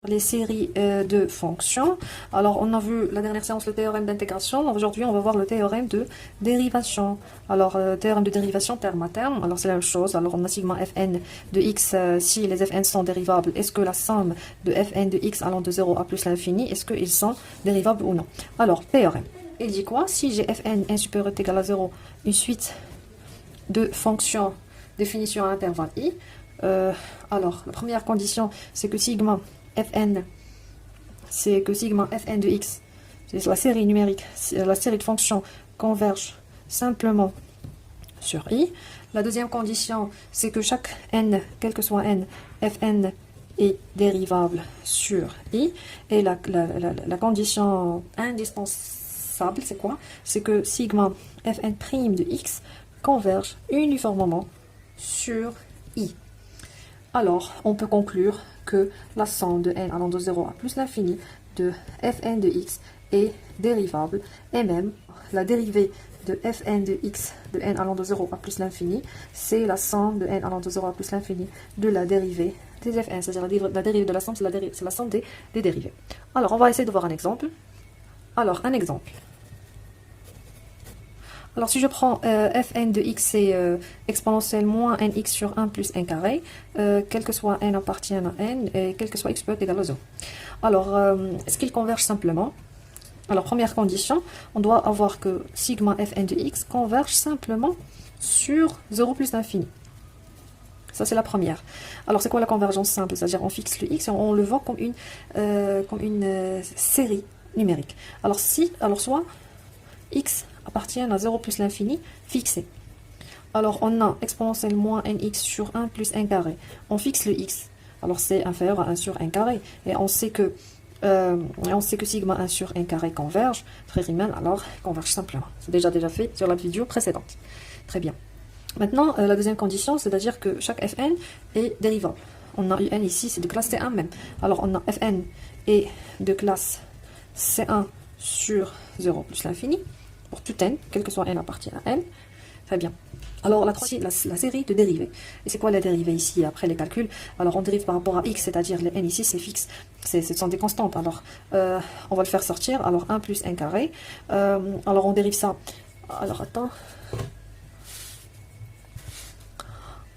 Les séries de fonctions. Alors, on a vu la dernière séance le théorème d'intégration. Aujourd'hui, on va voir le théorème de dérivation. Alors, théorème de dérivation terme à terme. Alors, c'est la même chose. Alors, on a sigma fn de x. Si les fn sont dérivables, est-ce que la somme de fn de x allant de 0 à plus l'infini, est-ce qu'ils sont dérivables ou non? Alors, théorème. Il dit quoi? Si j'ai fn n supérieur ou égal à 0, une suite de fonctions définition à intervalle i. Alors, la première condition, c'est que sigma fn de x, c'est la série numérique, la série de fonctions converge simplement sur i. La deuxième condition, c'est que chaque n, quel que soit n, fn est dérivable sur i. Et la condition indispensable, c'est quoi? C'est que sigma fn' de x converge uniformément sur i. Alors, on peut conclure que la somme de n allant de 0 à plus l'infini de fn de x est dérivable, et même la dérivée de fn de x de n allant de 0 à plus l'infini, c'est la somme de n allant de 0 à plus l'infini de la dérivée des fn, c'est-à-dire la dérivée de la somme, c'est la somme des dérivées. Alors, on va essayer de voir un exemple. Alors, un exemple. Alors, si je prends fn de x, c'est exponentielle moins nx sur 1 plus 1 carré, quel que soit n appartient à n, et quel que soit x peut être égal à 0. Alors, est-ce qu'ils convergent simplement? Alors, première condition, on doit avoir que sigma fn de x converge simplement sur 0 plus l'infini. Ça, c'est la première. Alors, c'est quoi la convergence simple? C'est-à-dire, on fixe le x et on le voit comme une série numérique. Alors, soit x appartient à 0 plus l'infini fixé. Alors, on a exponentielle moins nx sur 1 plus 1 carré. On fixe le x. Alors, c'est inférieur à 1 sur 1 carré. Et on sait que sigma 1 sur 1 carré converge. Très Riemann, alors, converge simplement. C'est déjà fait sur la vidéo précédente. Très bien. Maintenant, la deuxième condition, c'est-à-dire que chaque fn est dérivable. On a un ici, c'est de classe C1 même. Alors, on a fn est de classe C1 sur 0 plus l'infini. Pour tout n, quel que soit n appartient à n. Très bien. Alors, la série de dérivées. Et c'est quoi la dérivée ici, après les calculs? Alors, on dérive par rapport à x, c'est-à-dire les n ici, c'est fixe. Ce sont des constantes. Alors, on va le faire sortir. Alors, 1 plus 1 carré. Alors, on dérive ça. Alors, attends.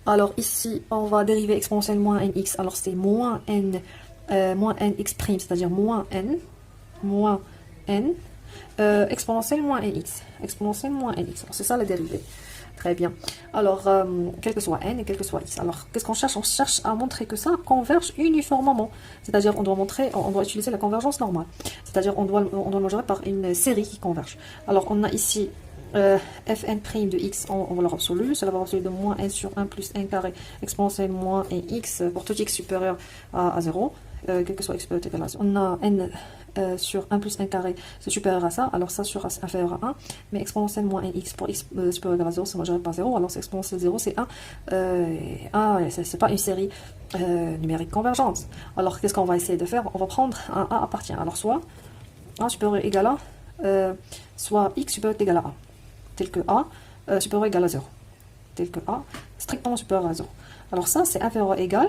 Alors, ici, on va dériver exponentielle moins nx. Alors, c'est moins nx', c'est-à-dire moins n. Exponentielle moins nx. Exponentielle moins nx. C'est ça la dérivée. Très bien. Alors, quel que soit n et quel que soit x. Alors, qu'est-ce qu'on cherche? On cherche à montrer que ça converge uniformément. C'est-à-dire, on doit utiliser la convergence normale. C'est-à-dire, on doit le mesurer par une série qui converge. Alors, on a ici fn' de x en valeur absolue. C'est la valeur absolue de moins n sur 1 plus 1 carré exponentielle moins nx pour tout x supérieur à 0. Quel que soit x peut être égal à 0. On a n sur 1 plus 1 carré, c'est supérieur à ça, alors ça sera inférieur à 1, mais exponentielle moins nx pour x supérieur égal à 0, c'est majoré par 0, alors c'est exponentielle 0, c'est 1, c'est pas une série numérique convergente. Alors qu'est-ce qu'on va essayer de faire? On va prendre un a appartient, alors soit a supérieur égal à, soit x supérieur égal à 1, tel que a supérieur égal à 0, tel que a strictement supérieur à 0. Alors ça, c'est inférieur égal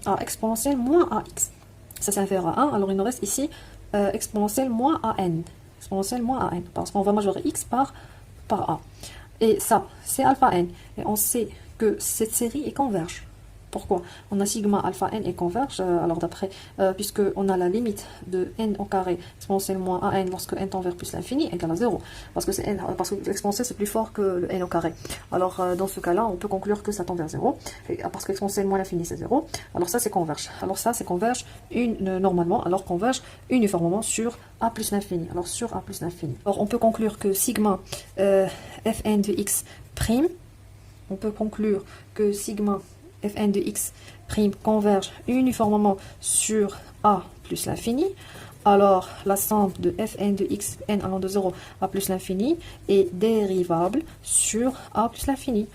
à exponentielle moins ax. Ça, c'est inférieur à 1, alors il nous reste ici exponentielle moins an. Exponentielle moins an. Parce qu'on va majorer x par a. Et ça, c'est alpha n. Et on sait que cette série est converge. Pourquoi? On a sigma alpha n et converge. Alors d'après, puisque on a la limite de n au carré exponentielle moins an lorsque n tend vers plus l'infini égale à 0. Parce que l'exponentielle c'est plus fort que le n au carré. Alors dans ce cas-là, on peut conclure que ça tend vers 0. Parce que exponentielle moins l'infini c'est 0. Alors ça c'est converge. Alors ça c'est converge normalement. Alors converge uniformément sur a plus l'infini. Alors sur a plus l'infini. Alors on peut conclure que sigma fn de x prime. On peut conclure que sigma fn de x' converge uniformément sur a plus l'infini, alors la somme de fn de x n allant de 0 à plus l'infini est dérivable sur a plus l'infini.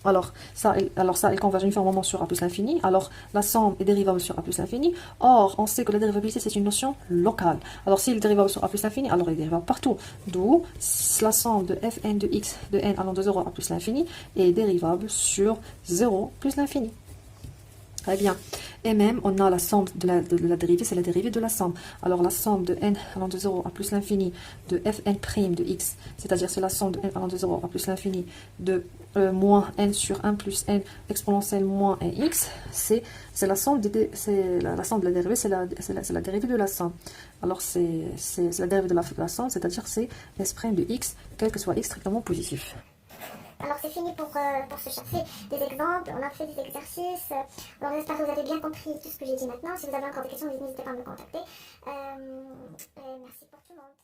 Alors ça, il converge uniformément sur a plus l'infini. Alors, la somme est dérivable sur a plus l'infini. Or, on sait que la dérivabilité, c'est une notion locale. Alors, s'il est dérivable sur a plus l'infini, alors il est dérivable partout. D'où, la somme de fn de x de n allant de 0 à plus l'infini est dérivable sur 0 plus l'infini. Très bien. Et même, on a la somme de la dérivée, c'est la dérivée de la somme. Alors, la somme de n allant de 0 à plus l'infini de fn' de x, c'est-à-dire c'est la somme de n allant de 0 à plus l'infini de moins n sur 1 plus n exponentielle moins nx, c'est la somme la somme de la dérivée, c'est la dérivée de la somme. Alors, c'est la dérivée de la somme, c'est-à-dire c'est s' de x, quel que soit x strictement positif. Alors c'est fini pour ce chapitre. Des exemples, on a fait des exercices. Alors j'espère que vous avez bien compris tout ce que j'ai dit maintenant. Si vous avez encore des questions, n'hésitez pas à me contacter. Merci pour tout le monde.